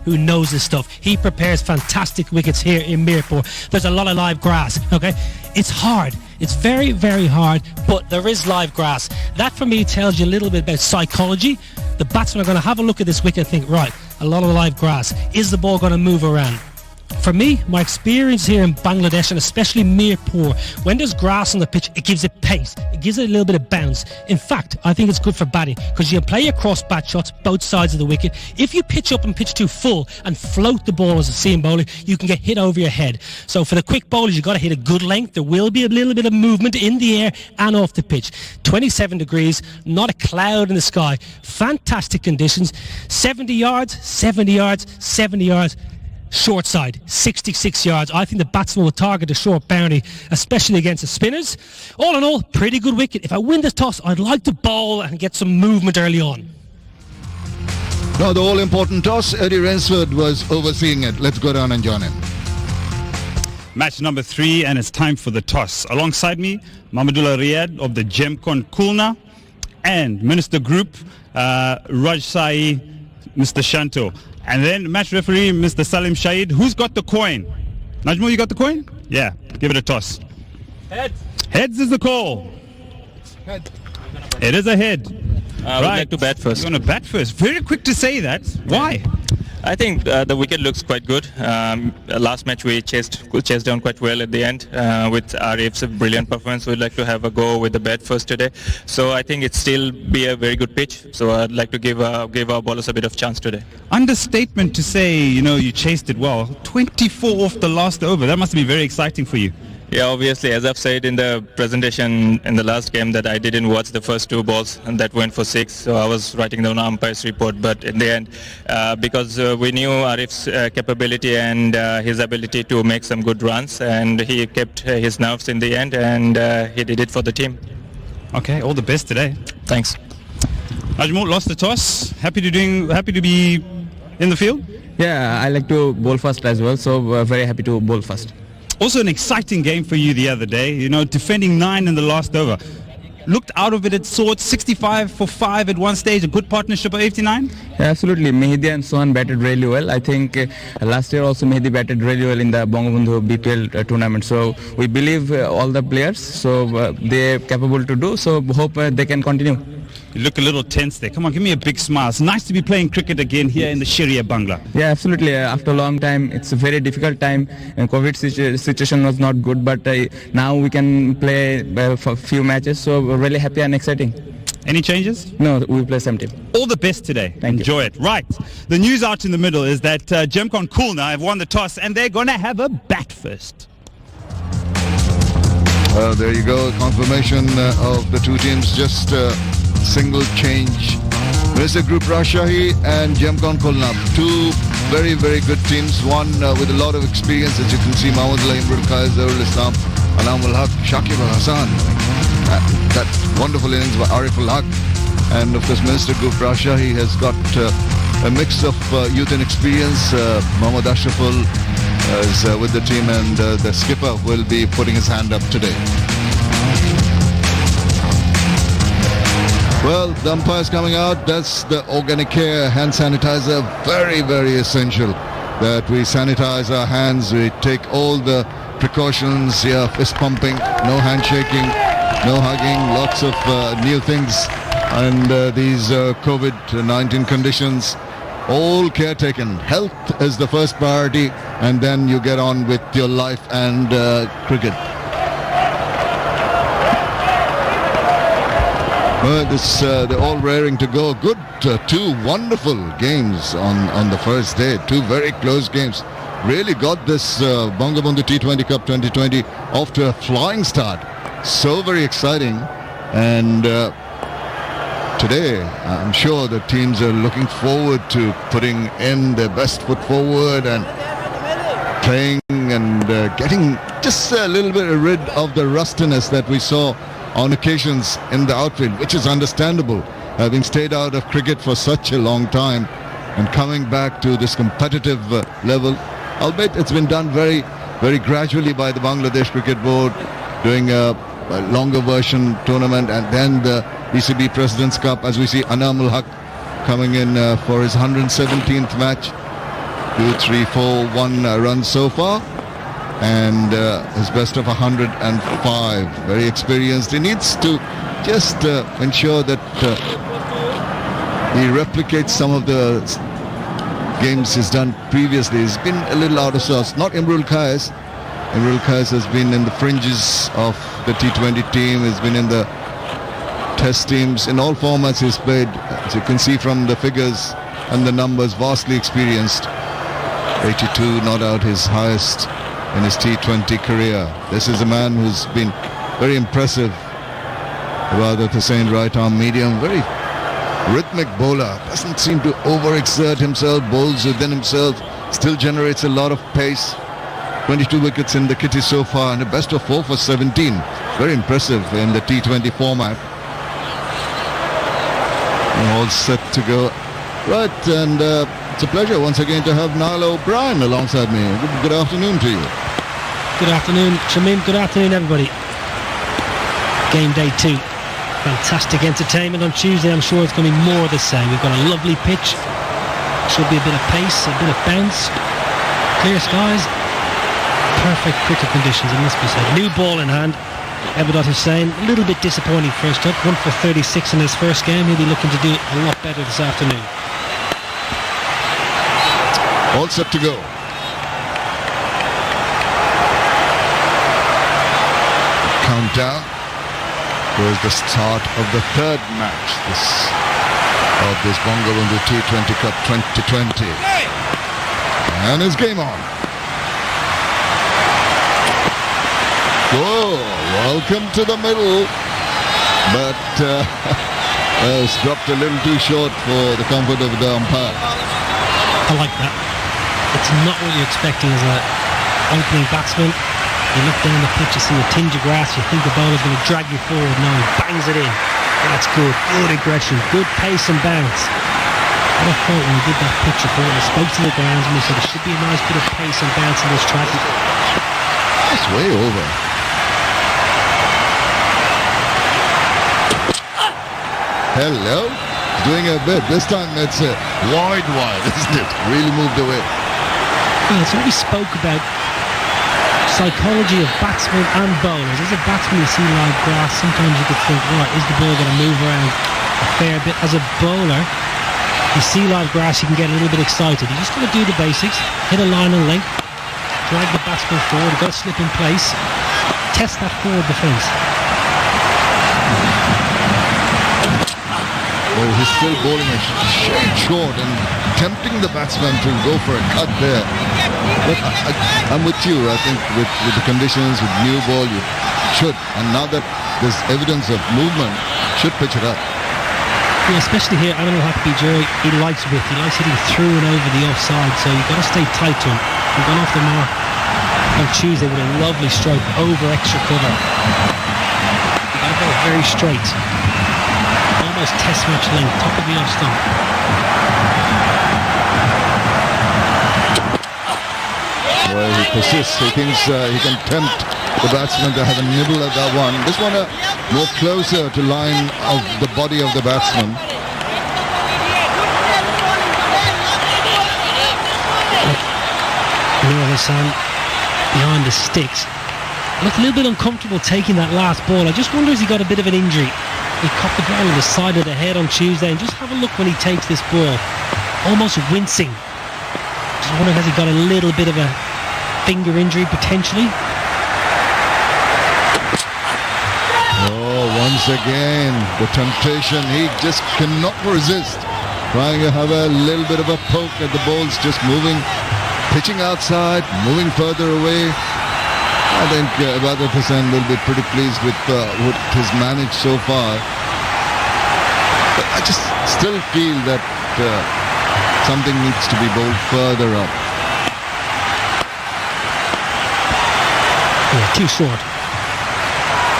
who knows this stuff. He prepares fantastic wickets here in Mirpur. There's a lot of live grass, okay? It's hard. It's very, very hard, but there is live grass. That, for me, tells you a little bit about psychology. The batsmen are going to have a look at this wicket and think, right, a lot of live grass. Is the ball going to move around? For me, my experience here in Bangladesh, and especially Mirpur, when there's grass on the pitch, it gives it pace. It gives it a little bit of bounce. In fact, I think it's good for batting because you can play your cross bat shots both sides of the wicket. If you pitch up and pitch too full and float the ball as a seam bowler, you can get hit over your head. So for the quick bowlers, you've got to hit a good length. There will be a little bit of movement in the air and off the pitch. 27 degrees, not a cloud in the sky. Fantastic conditions. 70 yards, 70 yards, 70 yards. Short side, 66 yards. I think the batsman will target a short boundary, especially against the spinners. All in all, pretty good wicket. If I win this toss, I'd like to bowl and get some movement early on. Now, the all-important toss, Eddie Rainsford was overseeing it. Let's go down and join him. Match number 3, and it's time for the toss. Alongside me, Mahmudullah Riyad of the Gemcon Khulna and Minister Group, Rajshahi, Mr. Shanto. And then match referee, Mr. Salim Shahid. Who's got the coin? Najmul, you got the coin? Yeah, give it a toss. Heads. Heads is the call. Head. It is a head. I would like to bat first. You want to bat first? Very quick to say that. Why? I think the wicket looks quite good. Last match we chased down quite well at the end with Arif's brilliant performance. We'd like to have a go with the bat first today. So I think it still be a very good pitch. So I'd like to give our bowlers a bit of chance today. Understatement to say, you chased it well. 24 off the last over. That must be very exciting for you. Yeah, obviously, as I've said in the presentation in the last game, that I didn't watch the first 2 balls and that went for 6. So I was writing down umpire's report. But in the end, because we knew Arif's capability and his ability to make some good runs, and he kept his nerves in the end, and he did it for the team. Okay, all the best today. Thanks. Najmul lost the toss. Happy to be in the field? Yeah, I like to bowl first as well, so very happy to bowl first. Also an exciting game for you the other day, defending 9 in the last over. Looked out of it at sorts, 65 for 5 at one stage, a good partnership of 89? Yeah, absolutely, Mehdi and Sohan batted really well. I think last year also Mehdi batted really well in the Bangabandhu BPL tournament. So we believe all the players, so they're capable to do, so hope they can continue. You look a little tense there. Come on, give me a big smile. It's nice to be playing cricket again here in the Sharia Bangla. Yeah, absolutely. After a long time, it's a very difficult time. COVID situation was not good, but now we can play for a few matches, so we're really happy and exciting. Any changes? No, we play same team. All the best today. Thank Enjoy you. it. Right. The news out in the middle is that Gemcon Khulna have won the toss and they're going to have a bat first. Well, there you go. Confirmation of the two teams. Just single change. Minister Group Rajshahi and Gemcon Khulna. 2 very, very good teams. One with a lot of experience, as you can see. Mahmudullah, Imrul Qais, Zarul Islam, Alamul Haq, Shakib Al Hassan. That wonderful innings by Arif Al Haq. And of course, Minister Group Rajshahi has got a mix of youth and experience. Mohammad Ashraful is with the team, and the skipper will be putting his hand up today. Well, the umpire's coming out. That's the organic care hand sanitizer. Very, very essential that we sanitize our hands. We take all the precautions here, fist pumping, no handshaking, no hugging, lots of new things. And these COVID-19 conditions, all care taken. Health is the first priority, and then you get on with your life and cricket. They're all raring to go. Good, 2 wonderful games on the first day. 2 very close games. Really got this Bangabandhu T20 Cup 2020 off to a flying start. So very exciting. And today, I'm sure the teams are looking forward to putting in their best foot forward and playing and getting just a little bit rid of the rustiness that we saw on occasions in the outfield, which is understandable, having stayed out of cricket for such a long time and coming back to this competitive level. Albeit it's been done very, very gradually by the Bangladesh Cricket Board, doing a longer version tournament, and then the BCB President's Cup, as we see Anamul Haq coming in for his 117th match. 2, 3, 4, 1 runs so far, and his best of 105. Very experienced. He needs to just ensure that he replicates some of the games he's done previously. He's been a little out of sorts. Not Imrul Kais. Imrul Kais has been in the fringes of the T20 team. He's been in the test teams. In all formats he's played, as you can see from the figures and the numbers, vastly experienced. 82 not out, his highest in his T20 career. This is a man who's been very impressive. Ibadat Hussain, right arm medium, very rhythmic bowler, doesn't seem to overexert himself, bowls within himself, still generates a lot of pace. 22 wickets in the kitty so far, and a best of 4 for 17. Very impressive in the T20 format. All set to go. Right, and it's a pleasure once again to have Niall O'Brien alongside me. Good afternoon to you. Good afternoon, Shamim. Good afternoon, everybody. Game day 2. Fantastic entertainment on Tuesday. I'm sure it's going to be more of the same. We've got a lovely pitch. Should be a bit of pace, a bit of bounce. Clear skies. Perfect cricket conditions, it must be said. New ball in hand. Ibadat Hussain, a little bit disappointing first up. 1 for 36 in his first game. He'll be looking to do a lot better this afternoon. All set to go. Countdown was the start of the third match of this Bangabandhu T20 Cup 2020. And it's game on. Whoa, welcome to the middle. But it's dropped a little too short for the comfort of the umpire. I like that. It's not what you're expecting as an opening batsman. You look down the pitch, you see a tinge of grass, you think the bowler's going to drag you forward. No, he bangs it in. That's good. Good aggression. Good pace and bounce. What I thought when we did that pitch report, I spoke to the groundsman, he said there should be a nice bit of pace and bounce in this track. That's way over. Hello. Doing a bit. This time it's wide, isn't it? Really moved away. Yeah, so we spoke about psychology of batsmen and bowlers. As a batsman, you see live grass, sometimes you could think, right, is the ball going to move around a fair bit? As a bowler, you see live grass, you can get a little bit excited. You just got to do the basics, hit a line and length, drag the batsman forward, you've got to slip in place, test that forward defence. Oh, he's still bowling a shade short and tempting the batsman to go for a cut there. But I'm with you. I think with the conditions, with new ball, you should. And now that there's evidence of movement, should pitch it up. Yeah, especially here, Animal Happy Jerry, he likes width. He likes hitting through and over the offside, so you've got to stay tight to him. We've gone off the mark on Tuesday with a lovely stroke over extra cover. You've got to go very straight. Almost test match length, top of the off stump. Well, he persists. He thinks he can tempt the batsman to have a nibble at that one. This one more closer to line of the body of the batsman. Nur Hassan behind the sticks. Looked a little bit uncomfortable taking that last ball. I just wonder if he got a bit of an injury. He caught the ball on the side of the head on Tuesday, and just have a look when he takes this ball. Almost wincing. Just wondering, has he got a little bit of a finger injury potentially? Oh, once again, the temptation. He just cannot resist. Trying to have a little bit of a poke at the balls, just moving, pitching outside, moving further away. I think Ibadat Hussain will be pretty pleased with what he's managed so far. But I just still feel that something needs to be bowled further up. Yeah, too short.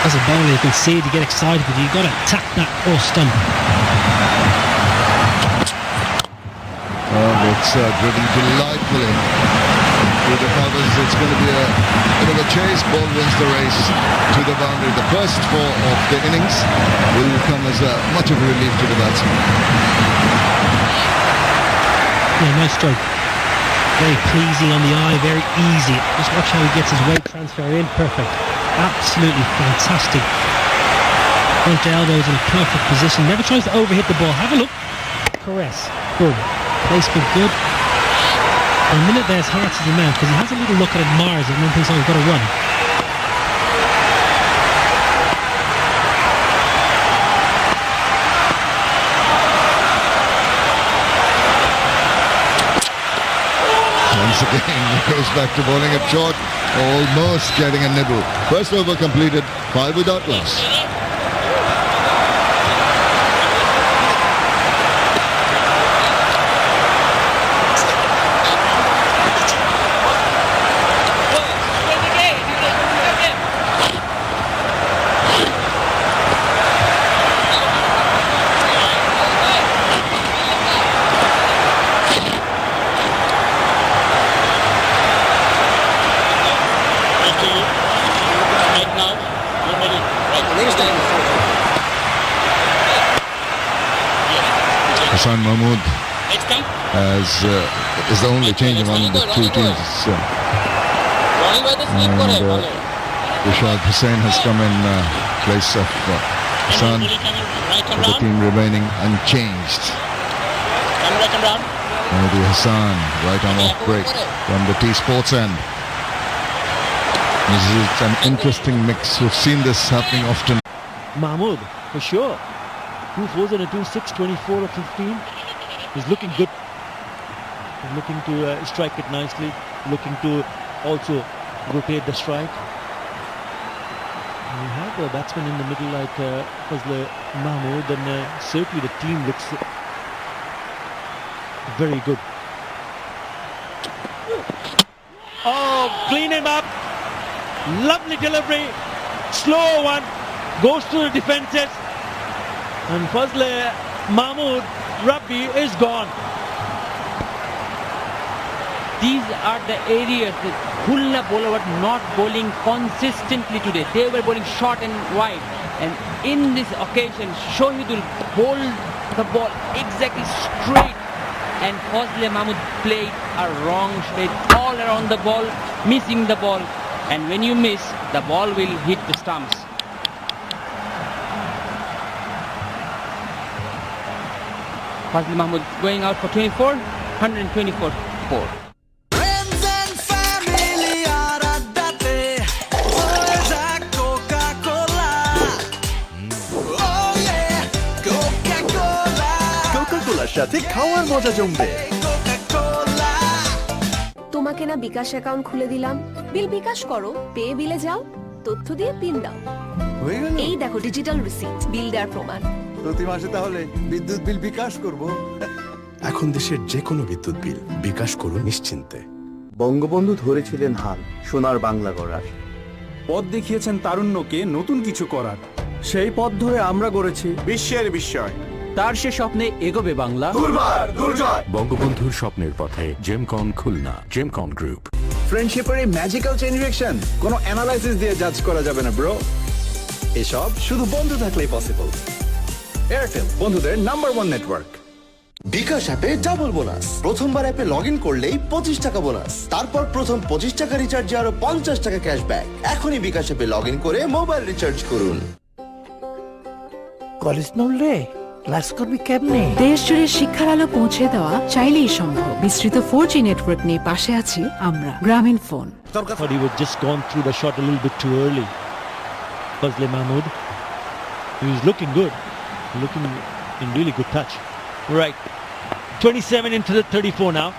As a bowler, you can see it, you get excited, but you've got to tap that off stump. Oh, it's driven delightfully through the covers. It's going to be a bit of a chase. Ball wins the race to the boundary. The first 4 of the innings will come as much of a relief to the batsman. Yeah, nice stroke. Very pleasing on the eye, very easy. Just watch how he gets his weight transfer in, perfect. Absolutely fantastic. Front elbows in a perfect position. Never tries to overhit the ball. Have a look. Caress. Good. Placement good. For a minute there, his heart's in the mouth because he has a little look and admires it and then thinks, oh, he's got to run. Once again, he goes back to bowling it short, almost getting a nibble. First over completed, 5 without loss. Hassan Mahmood is the only change among the two teams. And Rashad Hussain has come in place of Hassan, with the team remaining unchanged. Mehdi Hassan, right arm off break from the T-Sports end. This is an interesting mix. We've seen this happening often. Mahmood, for sure. 2 4s and a 2-6, 24 or 15. He's looking good. He's looking to strike it nicely. Looking to also rotate the strike. And we have a batsman in the middle like Fazle Mahmood, and certainly the team looks very good. Oh, clean him up. Lovely delivery. Slow one. Goes through the defences. And Fazle Mahmood Rabbi is gone. These are the areas that Khulna bowler were not bowling consistently today. They were bowling short and wide. And in this occasion, Shohidul bowled the ball exactly straight. And Fazle Mahmood played a wrong straight all around the ball, missing the ball. And when you miss, the ball will hit the stumps. Fazle Mahmood going out for 24, 124 4. কোকা-কোলার সাথে খাওয়ার মজা জমবে। তোমাকে না বিকাশ account খুলে দিলাম, বিল বিকাশ করো, pay বিলে যাও, তথ্য দিয়ে পিন দাও। হয়ে গেল? এই দেখো ডিজিটাল রিসিপ্ট, বিল দেওয়ার প্রমাণ। প্রতি মাসে তাহলে বিদ্যুৎ বিল বিকাশ করব। এখন দেশের যে কোনো বিদ্যুৎ বিল বিকাশ করুন নিশ্চিন্তে। বঙ্গবন্ধু ধরেছিলেন হাল সোনার বাংলা গড়ার, পথ দেখিয়েছেন তারুণ্যকে নতুন কিছু করার। সেই পথ ধরে আমরা গড়েছি বিশ্বের বিস্ময়। তার সে স্বপ্নে এগোবে বাংলা। বঙ্গবন্ধুর স্বপ্নের পথে জেমকন খুলনা, জেমকন গ্রুপ। ফ্রেন্ডশিপের এই ম্যাজিক্যাল চেইন রিঅ্যাকশন কোনো অ্যানালাইসিস দিয়ে জাজ করা যাবে না ব্রো। এসব শুধু বন্ধু থাকলেই পসিবল। এয়ারটেল, বন্ধুদের নাম্বার 1 নেটওয়ার্ক। বিকাশ অ্যাপে ডাবল বোনাস। প্রথমবার অ্যাপে লগ ইন করলেই 25 টাকা বোনাস। তারপর প্রথম 25 টাকা রিচার্জে আরো 50 টাকা ক্যাশব্যাক। এখনই বিকাশ অ্যাপে লগ ইন করে মোবাইল রিচার্জ করুন। কলেজ নড়লে ক্লাস করবি কেমনে? দেশ জুড়ে শিক্ষার আলো পৌঁছে দেওয়া চাইলেই সম্ভব। বিস্তৃত 4G নেটওয়ার্ক নিয়ে পাশে আছি আমরা, গ্রামীণ phone. Thought he would just gone through the shot a little bit too early. Fazle Mahmood, he was looking good, looking in really good touch. Right, 27 into the 34 now.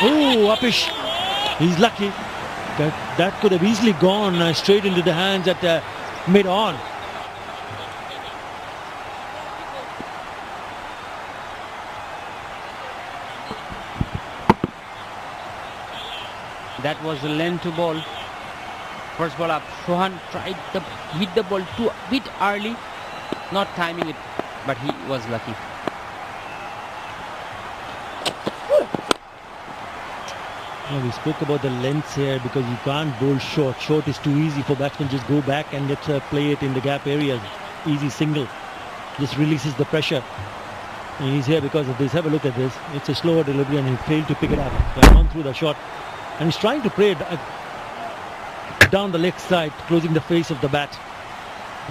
Oh, Apish, he's lucky. That could have easily gone straight into the hands at mid-on. That was a length to ball. First ball up, Sohan tried to hit the ball too a bit early, not timing it, but he was lucky. Yeah, we spoke about the lengths here because you can't bowl short. Short is too easy for batsmen. Just go back and let's play it in the gap areas. Easy single. Just releases the pressure. He's here because of this. Have a look at this. It's a slower delivery and he failed to pick it up. So on through the shot. And he's trying to play it down the leg side, closing the face of the bat.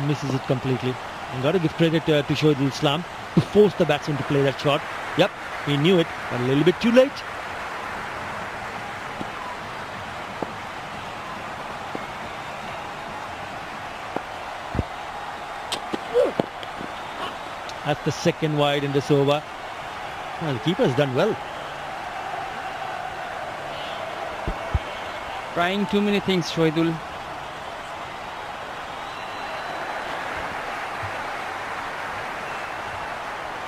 Misses it completely. And got to give credit to Shoaibul Islam to force the batsman to play that shot. Yep, he knew it, but a little bit too late. That's the second wide in this over. Well, the keeper has done well. Trying too many things, Shoaibul.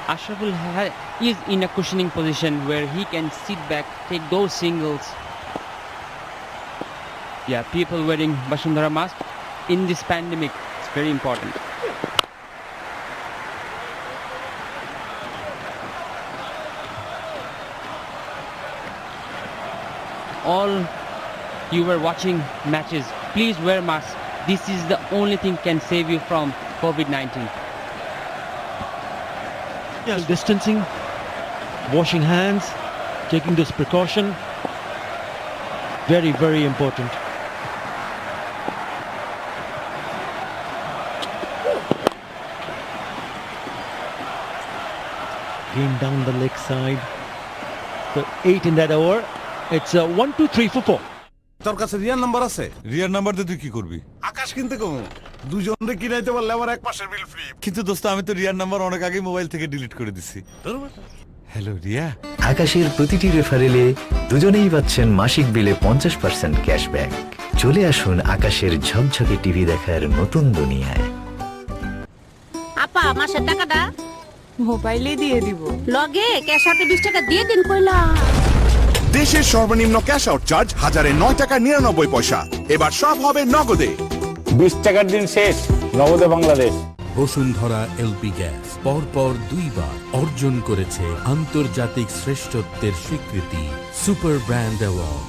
Ashraful is in a cushioning position where he can sit back, take those singles. Yeah, people wearing Vasundhara mask in this pandemic, it's very important. All you were watching matches, please wear masks. This is the only thing can save you from COVID-19. Yes. Distancing, washing hands, taking this precaution. Very, very important. Again down the leg side. So 8 in that over. It's 1, 2, 3 for 4. তোর কাছে রিয়ার number আছে রিয়ার number দিয়ে তুই কি করবি আকাশ কিনতে কম দুজনরে কিনাইতে পারলে আবার এক মাসের বিল ফ্রি কিন্তু দোস্ত আমি তো রিয়ার নাম্বার অনেক আগে মোবাইল থেকে ডিলিট করে দিছি হ্যালো রিয়া আকাশের প্রতিটি রেফারেলে দুজনেই পাচ্ছেন মাসিক বিলে 50% ক্যাশব্যাক চলে আসুন আকাশের ঝকঝকে টিভি দেখার নতুন দুনিয়ায় আপা মাসের টাকাটা মোবাইলে দিয়ে দিব লগে ক্যাশ আউটে 20 টাকা দিয়ে দিন কইলা দেশের সর্বনিম্ন ক্যাশ আউট চার্জ 1009 টাকা 99 পয়সা এবার সব হবে নগদে 20 টাকার দিন শেষ নগদে বাংলাদেশ বসুন্ধরা এলপি গ্যাস পরপর 2 বার অর্জন করেছে আন্তর্জাতিক শ্রেষ্ঠত্বের স্বীকৃতি সুপার ব্র্যান্ড অ্যাওয়ার্ড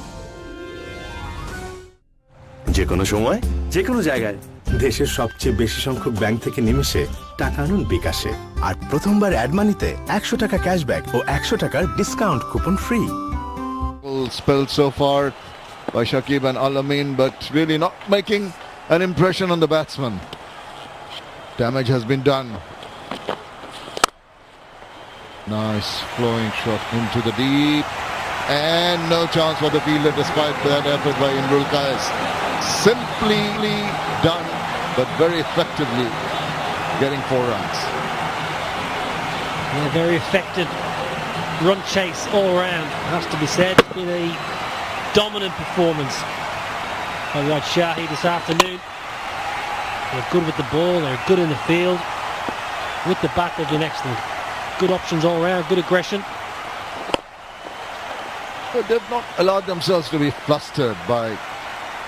যে কোনো সময় যে কোনো জায়গায় দেশের সবচেয়ে বেশি সংখ্যক ব্যাংক থেকে নিমেষে টাকা আনুন বিকাশে আর প্রথমবার অ্যাড মানিতে 100 টাকা ক্যাশব্যাক ও 100 টাকার discount coupon free Spell so far by Shakib and Al-Amin, but really not making an impression on the batsman. Damage has been done. Nice flowing shot into the deep, and no chance for the fielder despite that effort by Imrul Qais. Simply done, but very effectively getting 4 runs. Yeah, very effective run chase all round, has to be said. It's been a dominant performance by Rajshahi this afternoon. They're good with the ball, they're good in the field. With the bat they've been excellent. Good options all round, good aggression. But they've not allowed themselves to be flustered by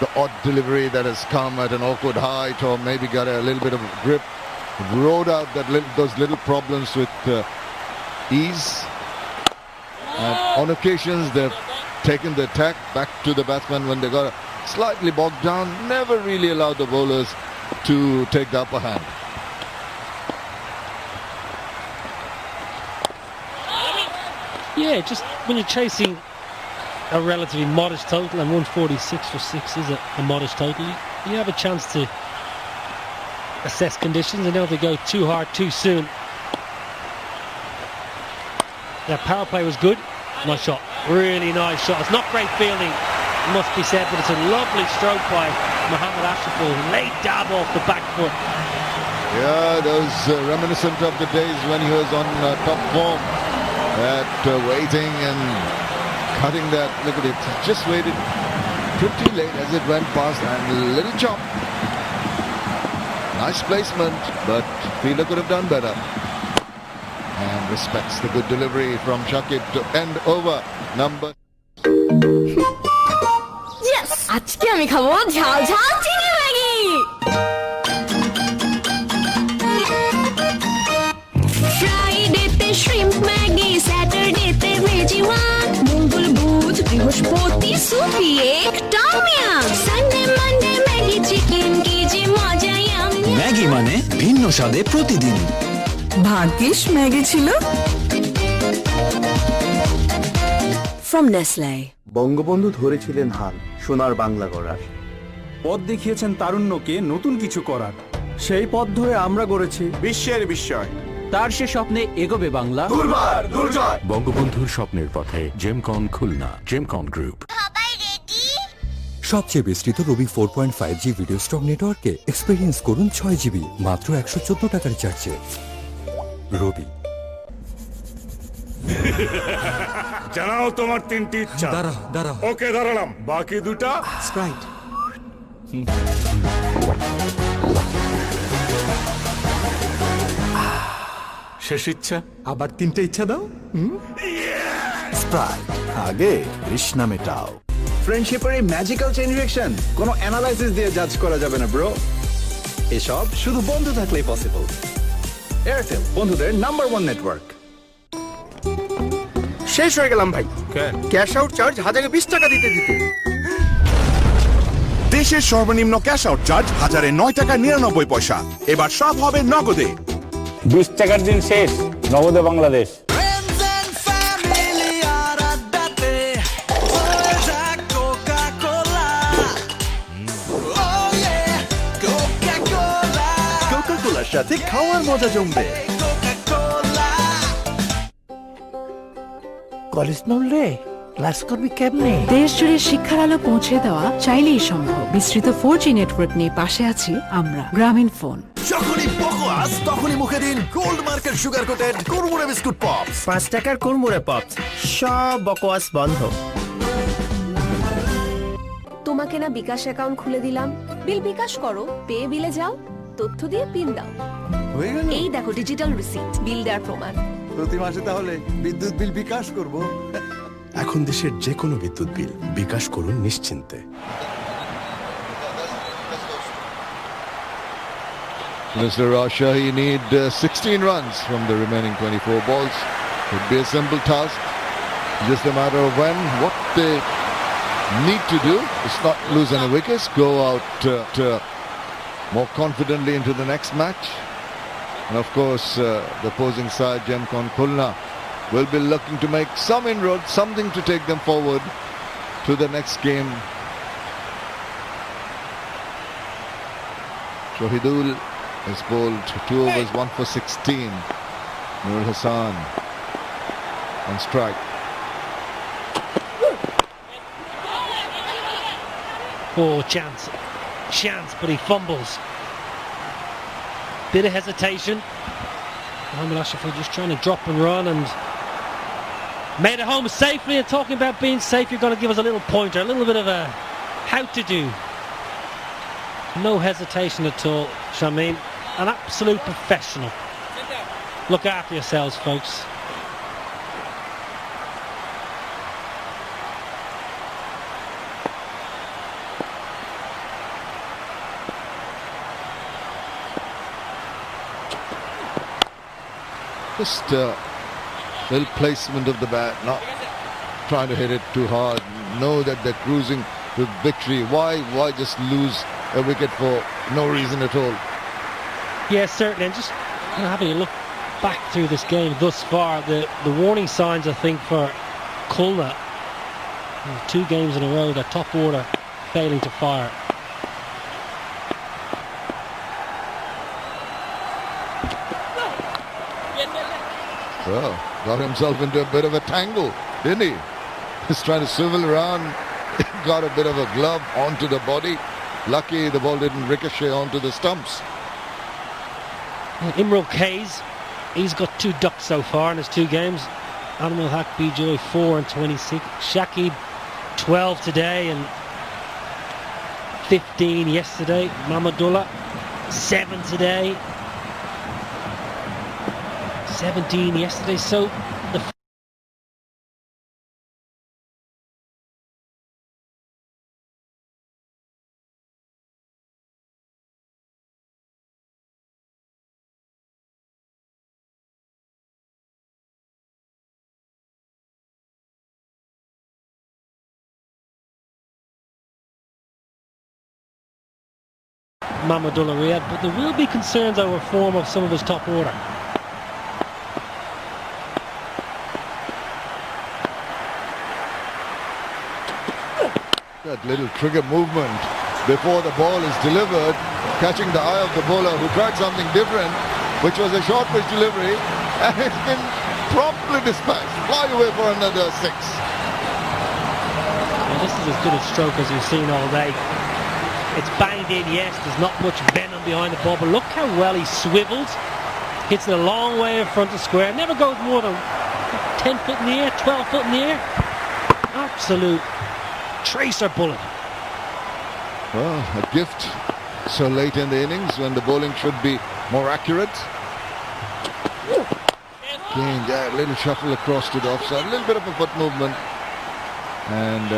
the odd delivery that has come at an awkward height or maybe got a little bit of grip. Rode out those little problems with ease. And on occasions they've taken the attack back to the batsman when they got slightly bogged down. Never really allowed the bowlers to take the upper hand. Yeah, just when you're chasing a relatively modest total, and 146 for 6 is a modest total, you have a chance to assess conditions and don't have to go too hard too soon. That power play was good. Nice shot. Really nice shot. It's not great fielding, must be said, but it's a lovely stroke by Mohammad Ashraful. Late dab off the back foot. Yeah, those reminiscent of the days when he was on top form. That waiting and cutting that. Look at it. He just waited pretty late as it went past and a little chop. Nice placement, but fielder could have done better. And respects the good delivery from Shakib to end over number. Yes! আজকে আমি খাবো ঝাল ঝাল চিনি Maggi ফ্রাইডেতে shrimp Maggi স্যাটারডেতে veggie one মঙ্গল বুধ বৃহস্পতি সুপি এক tom yum Sunday Monday Maggi chicken কি যে মজা ইয়াম ম্যাগি মানে ভিন্ন স্বাদে প্রতিদিন ভাগ্যিস ম্যাগি ছিল from Nestle. বঙ্গবন্ধু ধরেছিলেন হাল সোনার বাংলা গড়ার। পথ দেখিয়েছেন তারুণ্যকে নতুন কিছু করার। সেই পথ ধরে আমরা গড়েছি বিশ্বের বিস্ময়। তার সে স্বপ্নে এগোবে বাংলা। বঙ্গবন্ধুর স্বপ্নের পথে জেমকন খুলনা, জেমকন গ্রুপ। সবচেয়ে বিস্তৃত রবি 4.5G ভিডিও স্টক নেটওয়ার্কে এক্সপেরিয়েন্স করুন 6GB মাত্র 114 টাকার রিচার্জে। রবি। জানাও তোমার তিনটি ইচ্ছা। দাঁড়াও। ওকে দাঁড়ালাম, বাকি দুটা স্প্রাইট। শেষ ইচ্ছা, আবার তিনটে ইচ্ছা দাও। স্প্রাইট। আগে তৃষ্ণা মেটাও। ফ্রেন্ডশিপের এই ম্যাজিক্যাল চেইন রিঅ্যাকশন কোনো অ্যানালাইসিস দিয়ে জাজ করা যাবে না ব্রো। এসব শুধু বন্ধু থাকলেই পসিবল। এয়ারটেল, বন্ধুদের নাম্বার 1 নেটওয়ার্ক। শেষ হয়ে গেলাম ভাই, ক্যাশ আউট চার্জ 1020 টাকা দিতে দেশের সর্বনিম্ন ক্যাশ আউট চার্জ 1009 টাকা 99 পয়সা। এবার সব হবে নগদে। 20 টাকার দিন শেষ, নগদে বাংলাদেশ। কোকা-কোলার সাথে খাওয়ার মজা জমবে। কলেজ নড়লে ক্লাস করবি কেমনে? দেশ জুড়ে শিক্ষার আলো পৌঁছে দেওয়া চাইলেই সম্ভব। বিস্তৃত 4G নেটওয়ার্ক নিয়ে পাশে আছি আমরা, গ্রামীণ ফোন। যখনই বকোয়াস তখনই মুখে দিন গোল্ড মার্কের সুগার কোটেড কুরমুরে বিস্কুট পপস। 5 টাকার কুরমুরে পপস, সব বকওয়াস বন্ধ। তোমাকে না বিকাশ অ্যাকাউন্ট খুলে দিলাম, বিল বিকাশ করো, পে বিলে যাও, তথ্য দিয়ে পিন দাও। হয়ে গেল। এই দেখো ডিজিটাল রিসিপ্ট, বিল দেওয়ার প্রমাণ। প্রতি মাসে তাহলে বিদ্যুৎ বিল বিকাশ করব। এখন দেশের যে কোনো বিদ্যুৎ বিল বিকাশ করুন নিশ্চিন্তে। Mr. Rajshahi need 16 runs from the remaining 24 balls. Would be a simple task. Just a matter of when. What they need to do is not lose any wickets, go out more confidently into the next match. And of course, the opposing side, Gemcon Khulna, will be looking to make some inroads, something to take them forward to the next game. Shahidul has bowled 2 overs, 1 for 16. Nur Hassan on strike. Oh, chance, but he fumbles. Bit of hesitation. Mohammad Ashraf just trying to drop and run and made it home safely. And talking about being safe, you're going to give us a little pointer, a little bit of a how to do. No hesitation at all, Shameen. An absolute professional. Look after yourselves, folks. Just little placement of the bat, not trying to hit it too hard. Know that they're cruising to victory. Why just lose a wicket for no reason at all? Yes, certainly. And just having a look back through this game thus far, the warning signs, I think, for Khulna, 2 games in a row, the top order failing to fire. Well, got himself into a bit of a tangle, didn't he? He's trying to swivel around, got a bit of a glove onto the body. Lucky the ball didn't ricochet onto the stumps. Imrul Kays, he's got 2 ducks so far in his 2 games. Animal Haq Bijoy 4 and 26. Shakib 12 today and 15 yesterday. Mamadullah 7 today. 17 yesterday. So the Mamadullah Riyad, but there will be concerns over form of some of his top order. That little trigger movement before the ball is delivered, catching the eye of the bowler who tried something different, which was a short pitch delivery, and it's been promptly dispatched. Fly away for another 6. Well, this is as good a stroke as we've seen all day. It's banged in, yes, there's not much venom behind the ball, but look how well he swivels. Hits it a long way in front of square, never goes more than 10 foot in the air, 12 foot in the air. Absolute tracer bullet. Well, a gift so late in the innings when the bowling should be more accurate. Again, yeah, a little shuffle across to the offside, a little bit of a foot movement, and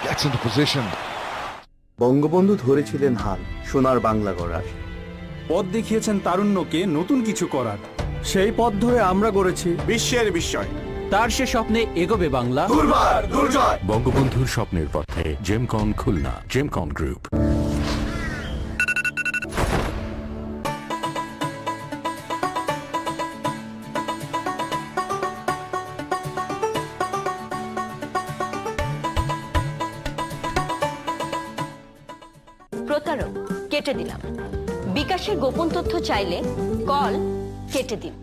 gets into position. Bangabandhu ধরেছিলেন হাল সোনার বাংলা গড়ার। পথ দেখিয়েছেন তারুণ্যকে নতুন কিছু করার। সেই পথ ধরে আমরা গড়েছি বিশ্বের বিস্ময়। তার সে স্বপ্নে এগোবে বাংলা। দুর্বার দুর্জয়। বঙ্গবন্ধুর স্বপ্নের পথে জেমকন খুলনা, জেমকন গ্রুপ। প্রতারক কেটে দিলাম। বিকাশের গোপন তথ্য চাইলে কল কেটে দিন।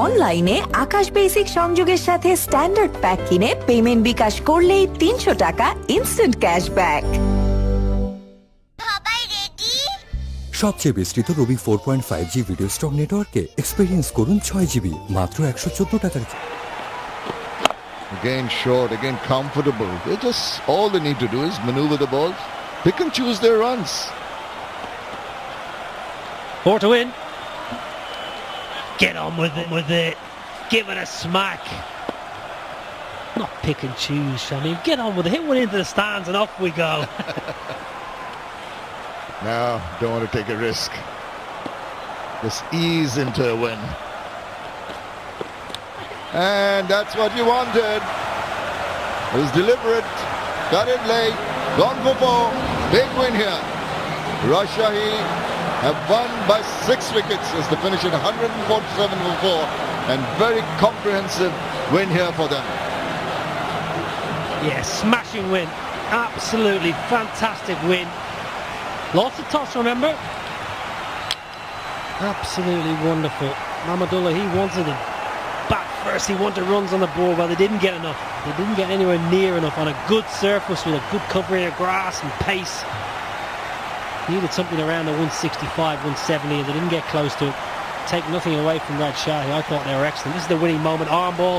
অনলাইনে আকাশ বেসিক সংযোগের সাথে স্ট্যান্ডার্ড প্যাক কিনে পেমেন্ট বিকাশ করলেই 300 টাকা ইনস্ট্যান্ট ক্যাশব্যাক। সবচেয়ে বিস্তৃত রবি 4.5G ভিডিও স্টক নেটওয়ার্কে এক্সপেরিয়েন্স করুন 6GB মাত্র 114 টাকার। Again short, again comfortable. They just, all they need to do is maneuver the balls, pick and choose their runs. 4 to win. Get on with it. Give it a smack. Not pick and choose, I mean, get on with it. Hit one into the stands and off we go. Now, don't want to take a risk. Just ease into a win. And that's what you wanted. It was deliberate, got it late, gone for 4. Big win here. Rajshahi have won by 6 wickets as they finish at 147 for 4, and very comprehensive win here for them. Yeah, smashing win. Absolutely fantastic win. Lots of toss, remember? Absolutely wonderful. Mamadullah, he wanted it back first. He wanted runs on the board, but they didn't get enough. They didn't get anywhere near enough on a good surface with a good covering of grass and pace. Needed something around the 165, 170, and they didn't get close to it. Take nothing away from Rajshahi. I thought they were excellent. This is the winning moment. Arm ball.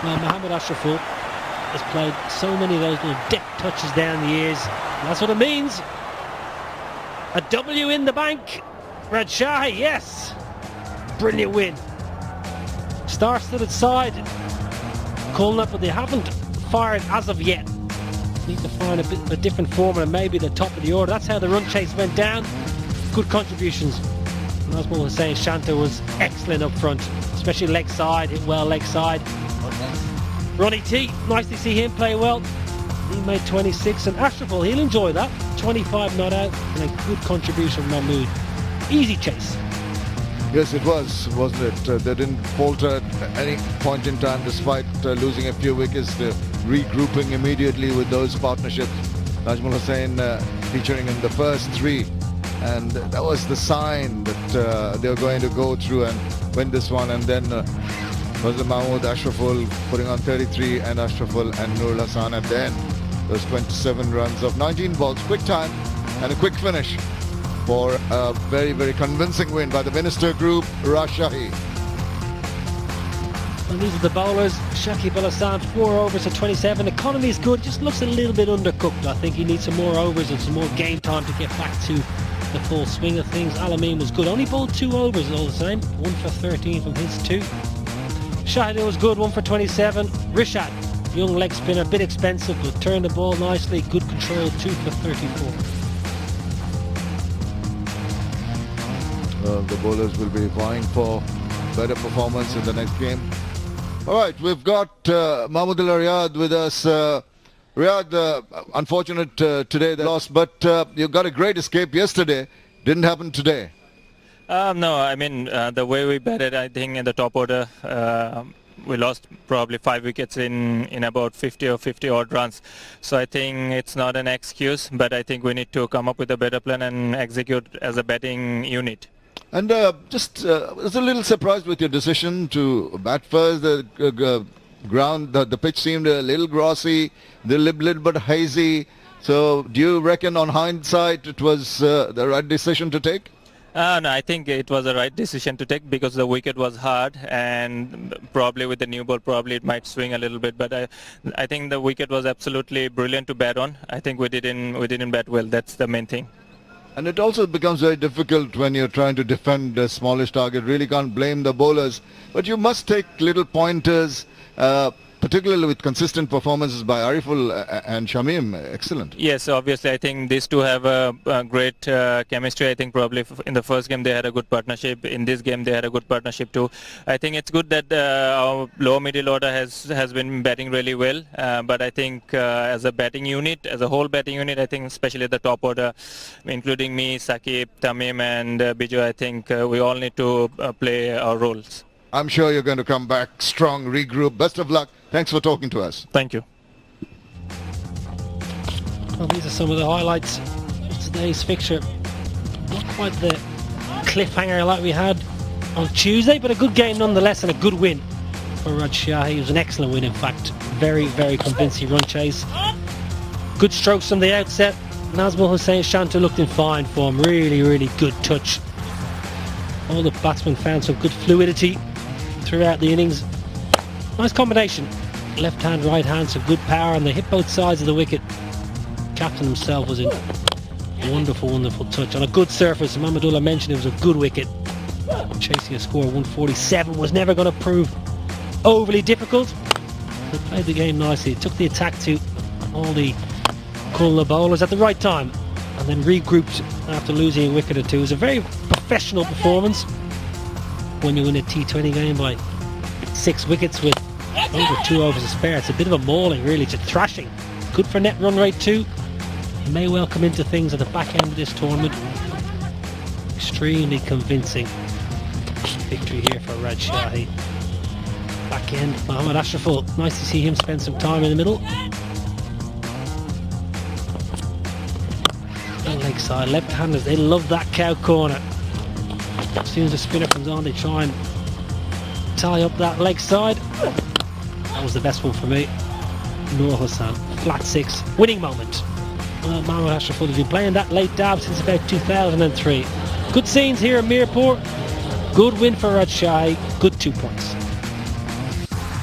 Mohammad Ashraful has played so many of those little deft touches down the ears. And that's what it means. A W in the bank. Rajshahi, yes. Brilliant win. Star-studded side. Khulna, but they haven't fired as of yet. Need to find a different formula, maybe the top of the order. That's how the run chase went down. Good contributions. And as Paul was saying, Shanta was excellent up front, especially leg side, hit well leg side. Ronnie T, nice to see him play well. He made 26, and Ashraful, he'll enjoy that. 25 not out, and a good contribution from Mahmood. Easy chase. Yes, it was, wasn't it? They didn't falter at any point in time despite losing a few wickets. They're regrouping immediately with those partnerships. Najmul Hussain featuring in the first 3. And that was the sign that they were going to go through and win this one. And then was Mahmood Ashraful putting on 33, and Ashraful and Nurul Hassan at the end. Those 27 runs of 19 balls. Quick time and a quick finish for a very, very convincing win by the Minister Group, Rajshahi. And these are the bowlers. Shakib Al Hassan, 4 overs at 27. Economy is good, just looks a little bit undercooked. I think he needs some more overs and some more game time to get back to the full swing of things. Alameen was good, only bowled 2 overs all the same. 1 for 13 from his 2. Shahidul was good, 1 for 27. Rishad, young leg spinner, a bit expensive, but turned the ball nicely. Good control, 2 for 34. The bowlers will be vying for better performance in the next game. All right, we've got Mahmudullah Riyad with us. Riyad, unfortunate today they lost, but you got a great escape yesterday. Didn't happen today. No, I mean, the way we batted, I think, in the top order, we lost probably 5 wickets in about 50 or 50 odd runs. So I think it's not an excuse, but I think we need to come up with a better plan and execute as a batting unit. And just was a little surprised with your decision to bat first. The ground, the pitch seemed a little grassy, a little bit hazy. So do you reckon on hindsight it was the right decision to take? No, I think it was the right decision to take because the wicket was hard, and probably with the new ball probably it might swing a little bit, but I think the wicket was absolutely brilliant to bat on. I think we didn't bat well. That's the main thing. And it also becomes very difficult when you're trying to defend a smallish target. Really can't blame the bowlers, but you must take little pointers, particularly with consistent performances by Ariful and Shamim. Excellent. Yes, obviously I think these two have a great chemistry. I think probably in the first game they had a good partnership. In this game they had a good partnership too. I think it's good that our lower middle order has been batting really well. But I think as a batting unit, as a whole batting unit, I think especially the top order, including me, Sakib, Tamim and Biju, I think we all need to play our roles. I'm sure you're going to come back strong, regroup. Best of luck. Thanks for talking to us. Thank you. Well, these are some of the highlights of today's fixture. Not quite the cliffhanger like we had on Tuesday, but a good game nonetheless and a good win for Rajshahi. It was an excellent win, in fact. Very, very convincing run chase. Good strokes from the outset. Nazmul Hussain Shantu looked in fine form. Really, really good touch. All the batsmen found some good fluidity throughout the innings. Nice combination. Left hand, right hand, some good power, and they hit both sides of the wicket. Captain himself was in wonderful, wonderful touch. On a good surface, Mamadullah mentioned it was a good wicket. Chasing a score of 147 was never going to prove overly difficult. They played the game nicely. Took the attack to all the Khulna bowlers at the right time, and then regrouped after losing a wicket or two. It was a very professional performance when you win a T20 game by 6 wickets with over 2 overs to spare. It's a bit of a mauling, really. It's a thrashing. Good for net run rate too. May well come into things at the back end of this tournament. Extremely convincing victory here for Rajshahi. Back end, Mohammad Ashraful. Nice to see him spend some time in the middle. Leg side, left-handers, they love that cow corner. As soon as the spinner comes on, they try and tie up that leg side. That was the best one for me. Noor Hassan, flat 6, winning moment. Well, Mohammad Ashraful has been playing that late dab since about 2003. Good scenes here in Mirpur. Good win for Rajshahi. Good 2 points.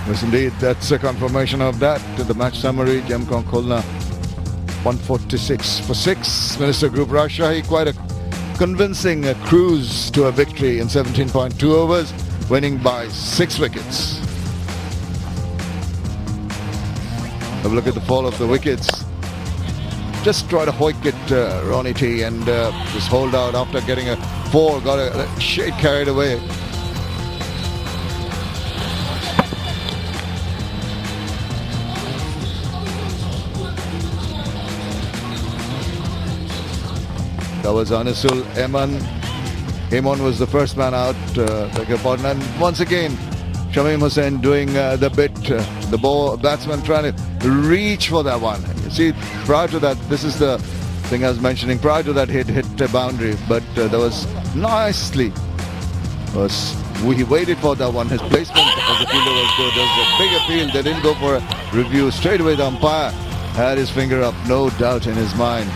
Yes, indeed. That's a confirmation of that. To the match summary, Gemcon Khulna 146 for 6. Minister Group Rajshahi, quite a convincing cruise to a victory in 17.2 overs, winning by 6 wickets. Have a look at the fall of the wickets. Just tried to hoik it, Ronnie T, and just hold out after getting a 4, got a shade carried away. That was Anisul Eman. Eman was the first man out, beg your pardon. And once again, Shamim Hussain doing the bit, the batsman trying to reach for that one. You see, prior to that, this is the thing I was mentioning, prior to that hit a boundary, but there was nicely, he waited for that one. His placement as a fielder was good. There was a big appeal. They didn't go for a review. Straight away the umpire had his finger up, no doubt in his mind.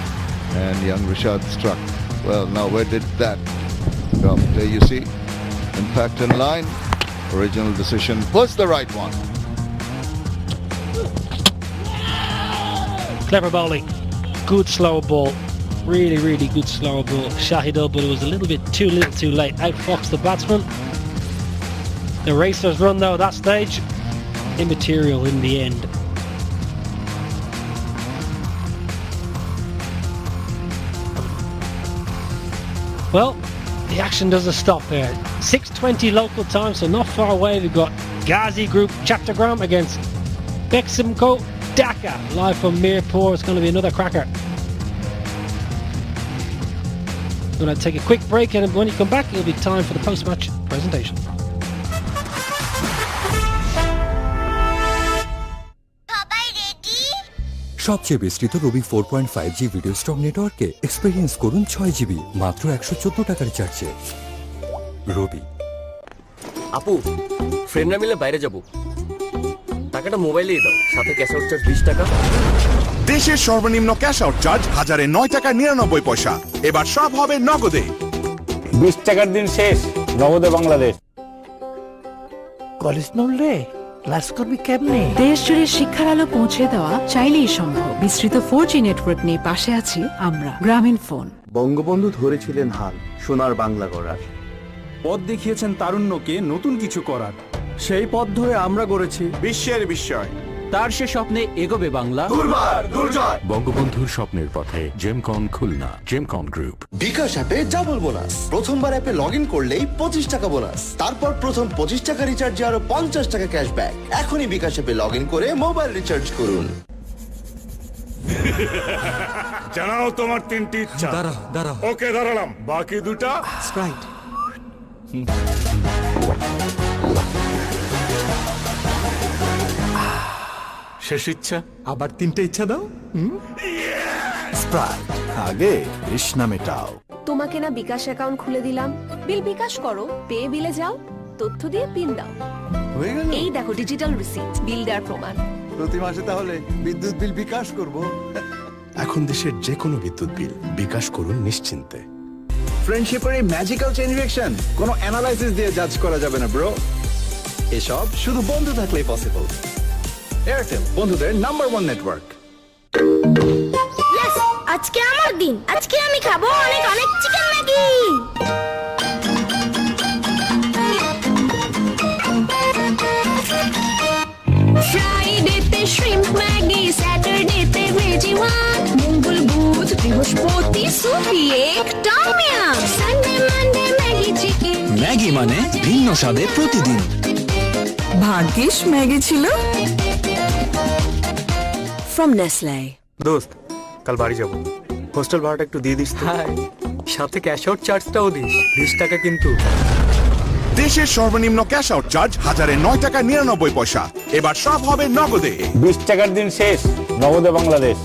And young Rishad struck. Well, now where did that go? There you see, impact in line. Original decision was the right one. Clever bowling. Good slow ball. Really, really good slow ball. Shahidul, but it was a little bit too late. Outfoxed the batsman. The racers run though at that stage. Immaterial in the end. Well, the action doesn't stop there. 6:20 local time, so not far away. We've got Ghazi Group Chattogram against Beximco Dhaka, live from Mirpur. It's going to be another cracker. We're going to take a quick break, and when you come back, it'll be time for the post-match presentation. সবচেয়ে বিস্তৃত রবি 4.5G video strong নেটওয়ার্কে experience করুন 6GB মাত্র 114 টাকার রিচার্জে। রবি। আপু, ফ্রেন্ডরা মিলে বাইরে যাব, টাকাটা মোবাইলেই দাও, সাথে ক্যাশ আউট চার্জ 20 টাকা। দেশের সর্বনিম্ন ক্যাশ আউট চার্জ 1009 টাকা 99 পয়সা। এবার সব হবে নগদে। 20 টাকার দিন শেষ, নগদে বাংলাদেশ। কলেজ নড়লে ক্লাস করবি কেমনে? দেশ জুড়ে শিক্ষার আলো পৌঁছে দেওয়া চাইলেই সম্ভব। বিস্তৃত 4G নেটওয়ার্ক নিয়ে পাশে আছি আমরা, গ্রামীণ ফোন। বঙ্গবন্ধু ধরেছিলেন হাল সোনার বাংলা গড়ার। পথ দেখিয়েছেন তারুণ্যকে নতুন কিছু করার। সেই পথ ধরে আমরা গড়েছি বিশ্বের বিস্ময়। তার সে স্বপ্নে এগোবে বাংলা। বঙ্গবন্ধুর স্বপ্নের পথে জেমকন খুলনা, জেমকন গ্রুপ। বিকাশ অ্যাপে ডাবল বোনাস। প্রথমবার অ্যাপে লগ ইন করলেই 25 টাকা বোনাস। তারপর প্রথম 25 টাকা রিচার্জে আরো 50 টাকা ক্যাশব্যাক। এখনই বিকাশ অ্যাপে লগ ইন করে মোবাইল রিচার্জ করুন। জানাও তোমার 3টি ইচ্ছা। দাঁড়াও। ওকে, দাঁড়ালাম। বাকি দুটা স্প্রাইট। শেষ ইচ্ছা। আবার 3টে ইচ্ছা দাও। স্প্রাইট, আগে তৃষ্ণা মেটাও। তোমাকে না বিকাশ অ্যাকাউন্ট খুলে দিলাম, বিল বিকাশ করো, পে বিলে যাও, তথ্য দিয়ে পিন দাও। হয়ে গেল। এই দেখো ডিজিটাল রিসিপ্ট, বিল দেওয়ার প্রমাণ। প্রতি মাসে তাহলে বিদ্যুৎ বিল বিকাশ করব। এখন দেশের যে কোনো বিদ্যুৎ বিল বিকাশ করুন নিশ্চিন্তে। ফ্রেন্ডশিপের এই ম্যাজিক্যাল চেইন রিঅ্যাকশন কোনো অ্যানালাইসিস দিয়ে জাজ করা যাবে না ব্রো। এসব শুধু বন্ধু থাকলেই পসিবল। এয়ারটেল, বন্ধুদের নাম্বার 1 নেটওয়ার্ক। আজকে আমার দিন, আজকে আমি খাবো অনেক অনেক চিকেন ম্যাগি। ফ্রাইডেতে শ্রিম্প ম্যাগি, স্যাটারডেতে ভেজি ওয়ান, মঙ্গল বুধ বৃহস্পতি সুপি এক tom yum, Sunday Monday Maggi chicken. Maggi মানে ভিন্ন স্বাদে প্রতিদিন। ভাগ্যিস ম্যাগি ছিল। From Nestle. দোস্ত, কাল বাড়ি যাব, হোস্টেল ভাড়াটা একটু দিয়ে দিস তো। সাথে ক্যাশ আউট চার্জটাও দিস, 20 টাকা কিন্তু। দেশের সর্বনিম্ন ক্যাশ আউট চার্জ 1009 টাকা 99 পয়সা। এবার সব হবে নগদে। 20 টাকার দিন শেষ, নগদে বাংলাদেশ।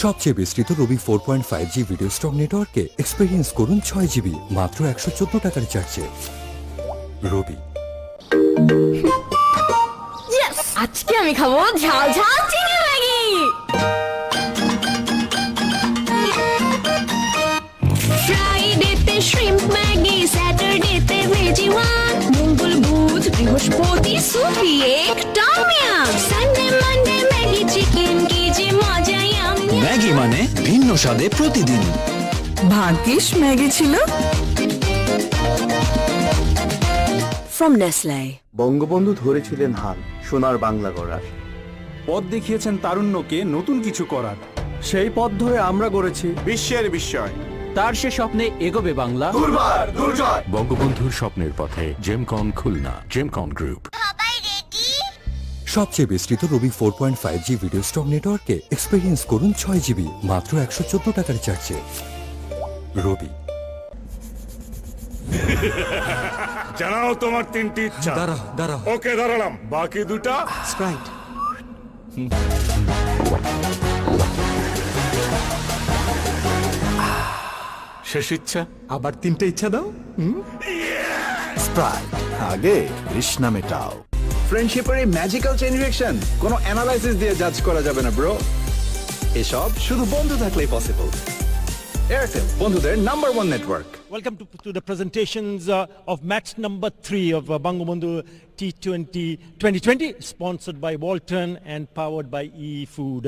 সবচেয়ে বিস্তৃত রবি 4.5G ভিডিও স্ট্রং নেটওয়ার্কে এক্সপেরিয়েন্স করুন 6GB মাত্র 114 টাকার রিচার্জে। রবি। আজকে আমি খাবো ঝাল ঝাল চিকেন ম্যাগি। ফ্রাইডেতে শ্রিম্প ম্যাগি, স্যাটারডেতে ভেজি ওয়ান, মঙ্গল বুধ বৃহস্পতি সুপি এক tom yum, Sunday Monday Maggi chicken, কি যে মজা ইয়াম। ম্যাগি মানে ভিন্ন স্বাদে প্রতিদিন। ভাগ্যিস ম্যাগি ছিল। From Nestle. বঙ্গবন্ধু ধরেছিলেন হাল সোনার বাংলা গড়ার। পথ দেখিয়েছেন তারুণ্যকে নতুন কিছু করার। সেই পথ ধরে আমরা গড়েছি বিশ্বের বিস্ময়। তার সে স্বপ্নে এগোবে বাংলা। বঙ্গবন্ধুর স্বপ্নের পথে জেমকন খুলনা, জেমকন গ্রুপ। সবচেয়ে বিস্তৃত রবি 4.5G ভিডিও স্ট্রং নেটওয়ার্কে এক্সপেরিয়েন্স করুন 6GB মাত্র 114 টাকার রিচার্জে। রবি। জানাও তোমার 3টি ইচ্ছা। দাঁড়াও। ওকে, দাঁড়ালাম। বাকি দুটা স্প্রাইট। শেষ ইচ্ছা। আবার 3টে ইচ্ছা দাও। স্প্রাইট, আগে তৃষ্ণা মেটাও। ফ্রেন্ডশিপের এই ম্যাজিক্যাল চেইন রিঅ্যাকশন কোনো অ্যানালাইসিস দিয়ে জাজ করা যাবে না ব্রো। এসব শুধু বন্ধু থাকলেই পসিবল। এয়ারটেল, বন্ধুদের number 1 network. Welcome to the presentations of match number 3 of Bangabandhu T20 2020, sponsored by Walton and powered by eFood.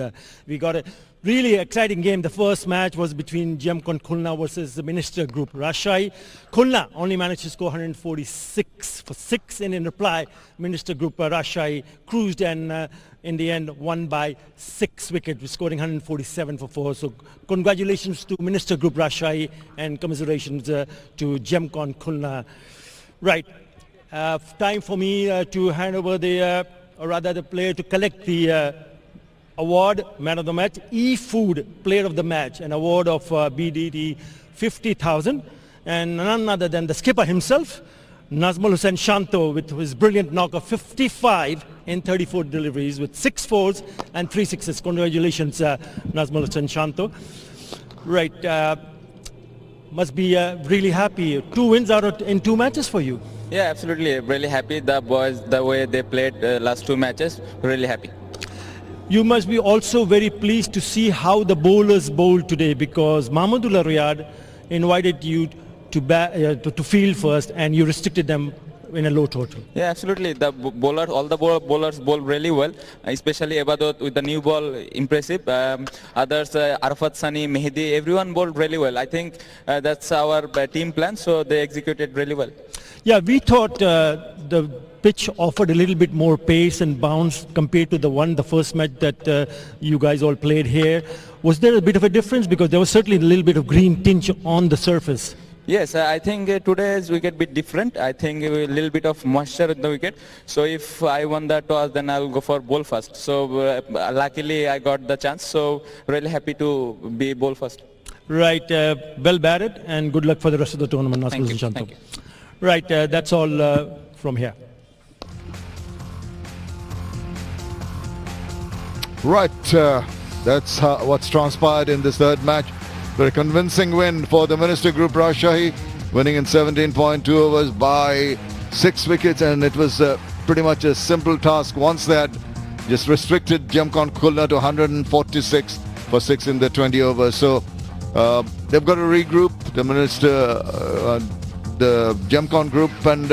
We got a really exciting game. The first match was between Gemcon Khulna versus the Minister Group Rajshahi. Khulna only managed to score 146 for 6, and in reply, Minister Group Rajshahi cruised and in the end won by 6 wickets, scoring 147 for 4. So congratulations to Minister Group Rajshahi and commiserations to Gemcon Khulna. Right. Time for me to hand over the player to collect the award, man of the match, eFood player of the match, an award of BDT 50,000, and none other than the skipper himself, Nazmul Hussain Shanto with his brilliant knock of 55 in 34 deliveries with 6 fours and 3 sixes. Congratulations, Nazmul Hussain Shanto. Right, must be really happy. 2 wins in 2 matches for you. Yeah, absolutely. Really happy. The boys, the way they played last 2 matches, really happy. You must be also very pleased to see how the bowlers bowled today, because Mahmudullah Riyad invited you to field first and you restricted them in a low total. Yeah, absolutely. The bowlers, all the bowlers bowl really well, especially Ebadot with the new ball, impressive. Others, Arafat Sani, Mehdi, everyone bowled really well. I think that's our team plan, so they executed really well. Yeah, we thought the pitch offered a little bit more pace and bounce compared to the first match that you guys all played here. Was there a bit of a difference? Because there was certainly a little bit of green tinge on the surface. Yes, I think today's wicket bit different. I think a little bit of moisture in the wicket. So if I won the toss, then I'll go for bowl first. So luckily I got the chance. So really happy to be bowl first. Right, well batted and good luck for the rest of the tournament. Thank you. Thank you. Right, that's all from here. Right, that's what's transpired in this third match. Very convincing win for the Minister Group Rajshahi, winning in 17.2 overs by 6 wickets, and it was pretty much a simple task once they had just restricted Gemcon Khulna to 146 for 6 in the 20 overs. So they've got to regroup, the Minister, the Gemcon Group, and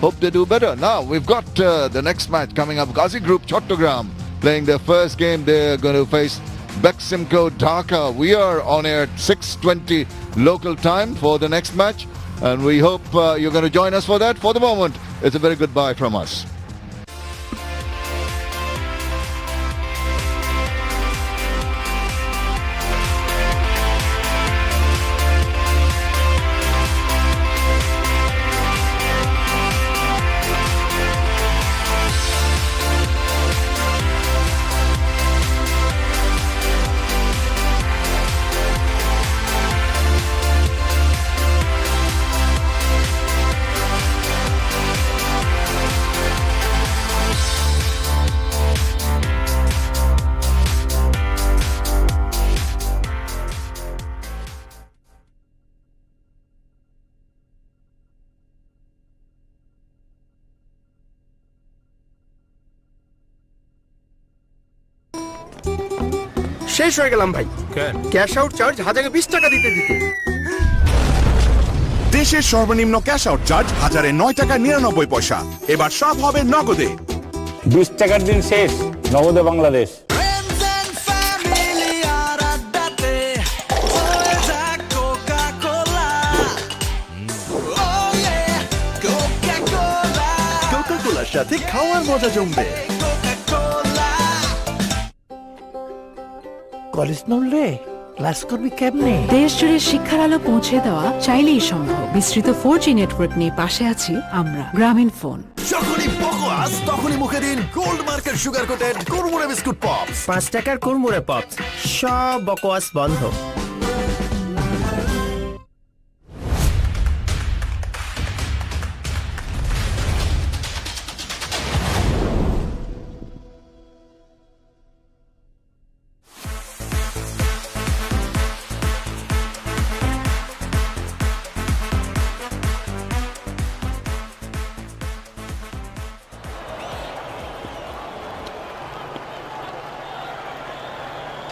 hope they do better. Now we've got the next match coming up. Ghazi Group Chattogram playing their first game. They're going to face Beximco Dhaka. We are on air at 6:20 local time for the next match, and we hope you're going to join us for that. For the moment, it's a very good bye from us. শেষ হয়ে গেলাম ভাই। Cash out charge 1020 টাকা দিতে দিতে। দেশের সর্বনিম্ন cash out charge 1009 টাকা 99 পয়সা। এবার সব হবে নগদে। 20 টাকার দিন শেষ, নগদে বাংলাদেশ। কোকা-কোলার সাথে খাওয়ার মজা জমবে। কলেজ না উঠলে ক্লাস করবি কেমনে? দেশ জুড়ে শিক্ষার আলো পৌঁছে দেওয়া চাইলেই সম্ভব। বিস্তৃত 4G নেটওয়ার্ক নিয়ে পাশে আছি আমরা, গ্রামীণ ফোন। যখনই বকোয়াস তখনই মুখে দিন গোল্ড মার্কের সুগার কোটেড কুরমুরে বিস্কুট পপস। 5 টাকার কুরমুরে পপস, সব বকোয়াস বন্ধ।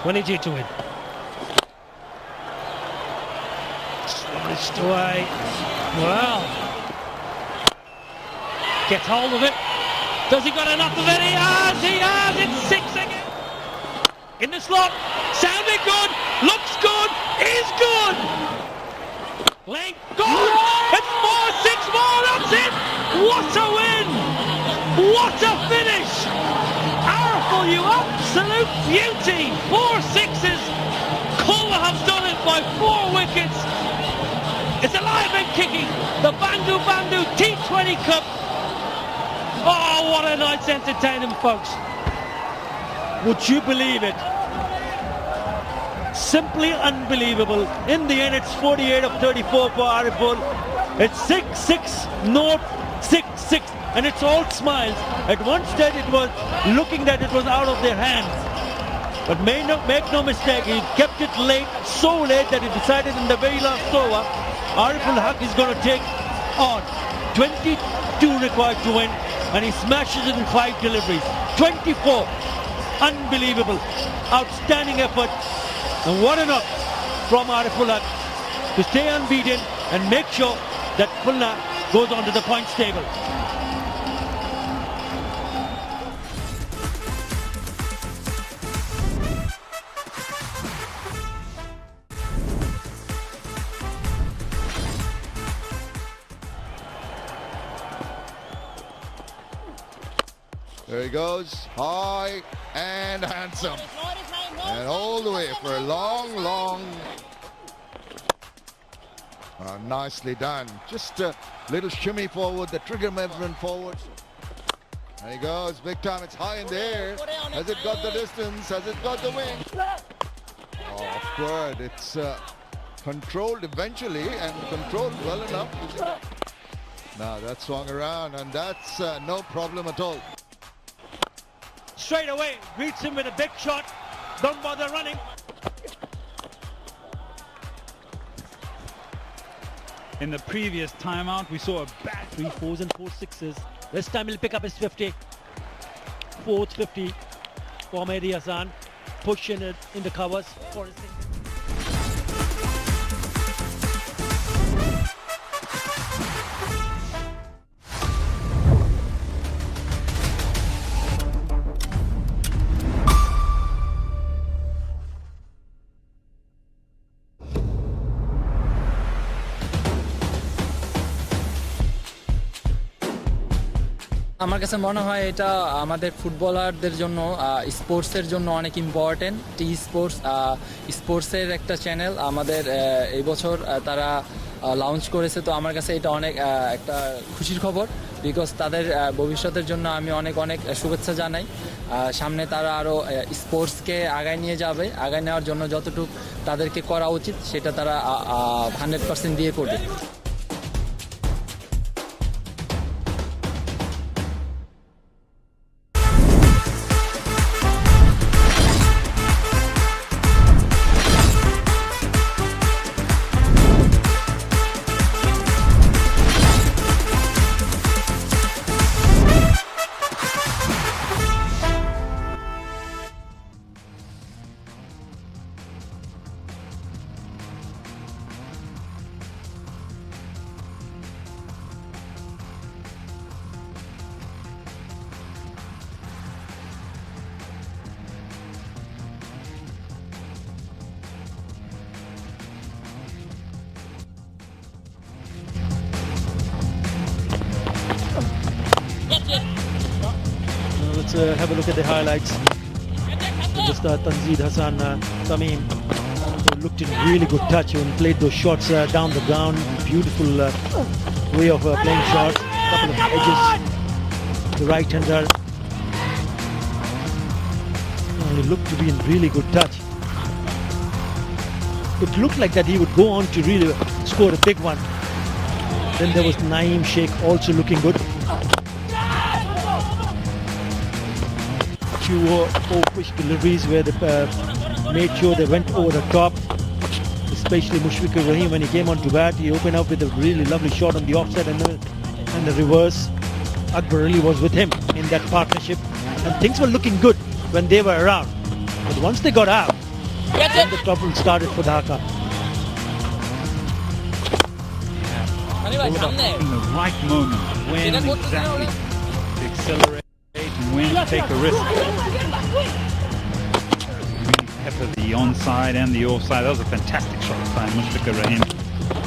$22 to win. Sliced away. Well. Gets hold of it. Does he got enough of it? He has! He has! It's 6 again. In the slot. Sounding good. Looks good. Is good. Length. Good. It's 4-6 more. That's it. What a win. What a finish. Araful, you absolute beauty! 4 sixes. Khulna has done it by 4 wickets. It's alive and kicking. The Bangabandhu T20 Cup. Oh, what a night's entertainment, folks. Would you believe it? Simply unbelievable. In the end, it's 48 of 34 for Ariful. It's 6-6 North 6-6, and it's all smiles. At one stage it was looking that it was out of their hands. But make no mistake, he kept it late, so late that he decided in the very last over, Ariful Haq is going to take on. 22 required to win, and he smashes it in 5 deliveries. 24. Unbelievable. Outstanding effort. And what a knock from Ariful Haq to stay unbeaten and make sure that Khulna goes on to the points table. There he goes, high and handsome. And all the way for a long. Nicely done. Just a little shimmy forward, the trigger movement forward. There he goes, big time. It's high in the air. Has it got the distance? Has it got the wing? Oh, good. It's controlled eventually and controlled well enough. Now that swung around, and that's no problem at all. Straight away, greets him with a big shot. Don't bother running. In the previous timeout, we saw a bad 3 4s and 4 6s. This time he'll pick up his 50. 4th 50 for Mehdi Hassan. Pushing it in the covers for his আমার কাছে মনে হয় এটা আমাদের ফুটবলারদের জন্য স্পোর্টসের জন্য অনেক ইম্পর্টেন্ট। টি স্পোর্টসের একটা চ্যানেল আমাদের এই বছর তারা লঞ্চ করেছে, তো আমার কাছে এটা অনেক একটা খুশির খবর, বিকজ তাদের ভবিষ্যতের জন্য আমি অনেক শুভেচ্ছা জানাই। সামনে তারা আরও স্পোর্টসকে আগায় নিয়ে যাবে, আগায় নেওয়ার জন্য যতটুকু তাদেরকে করা উচিত সেটা তারা 100% দিয়ে করবে। Let's have a look at the highlights. Just Tanzid Hassan Tamim looked in really good touch and played those shots down the ground. Beautiful way of playing shots. Couple of edges. The right-hander. He looked to be in really good touch. It looked like that he would go on to really score a big one. Then there was Naeem Sheikh also looking good. Few push deliveries where they made sure they went over the top, especially Mushfiqur Rahim when he came on to bat. He opened up with a really lovely shot on the offside and the reverse. Akbar Ali was with him in that partnership, and things were looking good when they were around. But once they got out, then the trouble started for Dhaka. in the right moment, when exactly to accelerate and when to take a risk. Really pepper the onside and the offside. That was a fantastic shot by Mushfiqur Rahim.